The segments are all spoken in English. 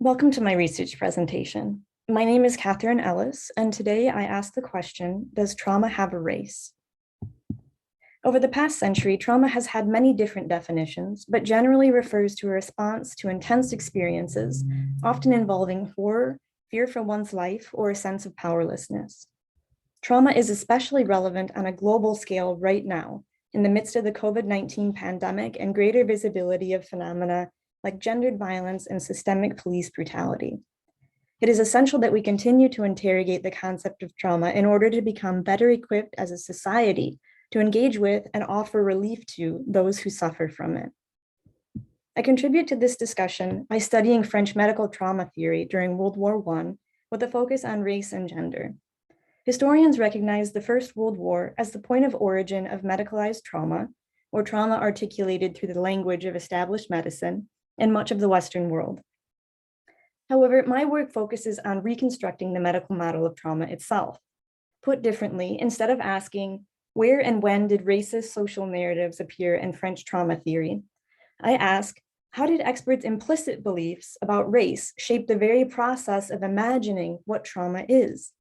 Welcome to my research presentation. My name is Catherine Ellis, and today I ask the question, does trauma have a race? Over the past century, trauma has had many different definitions, but generally refers to a response to intense experiences, often involving horror, fear for one's life, or a sense of powerlessness. Trauma is especially relevant on a global scale right now, in the midst of the COVID-19 pandemic and greater visibility of phenomena like gendered violence and systemic police brutality. It is essential that we continue to interrogate the concept of trauma in order to become better equipped as a society to engage with and offer relief to those who suffer from it. I contribute to this discussion by studying French medical trauma theory during World War I with a focus on race and gender. Historians recognize the First World War as the point of origin of medicalized trauma, or trauma articulated through the language of established medicine, in much of the Western world. However, my work focuses on reconstructing the medical model of trauma itself. Put differently, instead of asking, where and when did racist social narratives appear in French trauma theory, I ask, how did experts' implicit beliefs about race shape the very process of imagining what trauma is?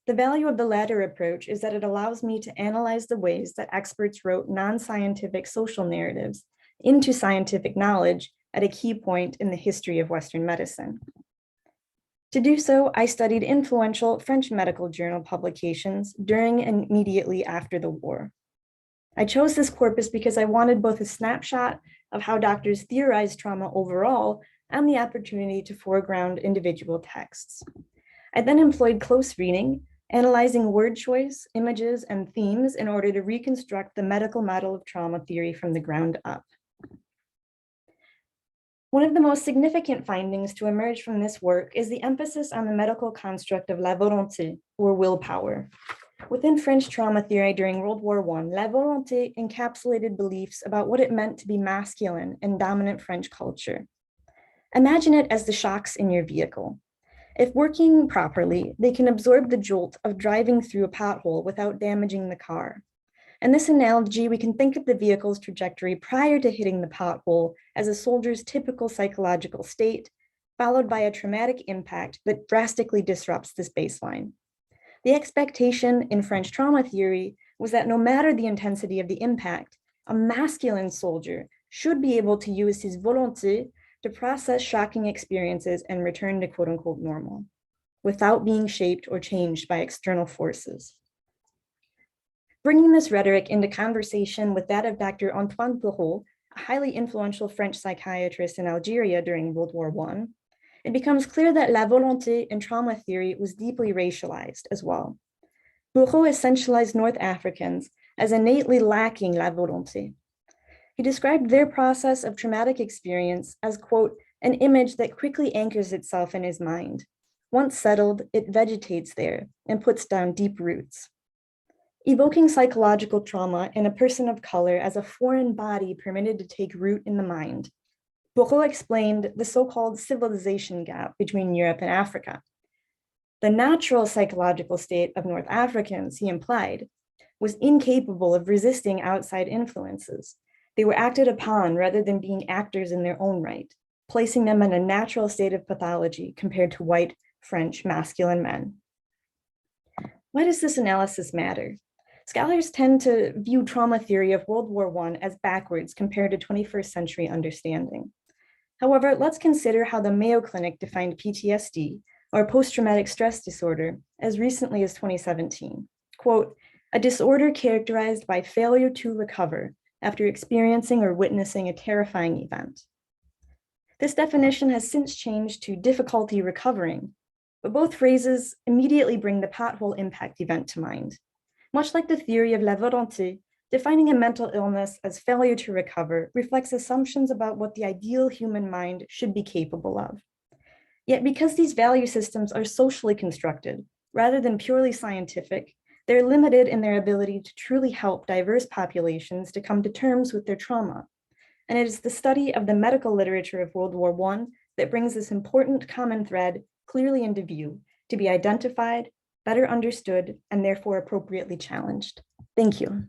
The value of the latter approach is that it allows me to analyze the ways that experts wrote non-scientific social narratives into scientific knowledge at a key point in the history of Western medicine. To do so, I studied influential French medical journal publications during and immediately after the war. I chose this corpus because I wanted both a snapshot of how doctors theorized trauma overall and the opportunity to foreground individual texts. I then employed close reading, analyzing word choice, images, and themes in order to reconstruct the medical model of trauma theory from the ground up. One of the most significant findings to emerge from this work is the emphasis on the medical construct of la volonté, or willpower. Within French trauma theory during World War I, la volonté encapsulated beliefs about what it meant to be masculine in dominant French culture. Imagine it as the shocks in your vehicle. If working properly, they can absorb the jolt of driving through a pothole without damaging the car. In this analogy, we can think of the vehicle's trajectory prior to hitting the pothole as a soldier's typical psychological state, followed by a traumatic impact that drastically disrupts this baseline. The expectation in French trauma theory was that no matter the intensity of the impact, a masculine soldier should be able to use his volonté to process shocking experiences and return to quote unquote normal, without being shaped or changed by external forces. Bringing this rhetoric into conversation with that of Dr. Antoine Bourreau, a highly influential French psychiatrist in Algeria during World War I, it becomes clear that la volonté in trauma theory was deeply racialized as well. Bourreau essentialized North Africans as innately lacking la volonté. He described their process of traumatic experience as, quote, an image that quickly anchors itself in his mind. Once settled, it vegetates there and puts down deep roots. Evoking psychological trauma in a person of color as a foreign body permitted to take root in the mind, Bourreau explained the so-called civilization gap between Europe and Africa. The natural psychological state of North Africans, he implied, was incapable of resisting outside influences. They were acted upon rather than being actors in their own right, placing them in a natural state of pathology compared to white French masculine men. Why does this analysis matter? Scholars tend to view trauma theory of World War I as backwards compared to 21st century understanding. However, let's consider how the Mayo Clinic defined PTSD, or post-traumatic stress disorder, as recently as 2017. Quote, a disorder characterized by failure to recover after experiencing or witnessing a terrifying event. This definition has since changed to difficulty recovering, but both phrases immediately bring the pothole impact event to mind. Much like the theory of la volonté, defining a mental illness as failure to recover reflects assumptions about what the ideal human mind should be capable of. Yet because these value systems are socially constructed, rather than purely scientific, they're limited in their ability to truly help diverse populations to come to terms with their trauma. And it is the study of the medical literature of World War I that brings this important common thread clearly into view, to be identified, better understood, and therefore appropriately challenged. Thank you.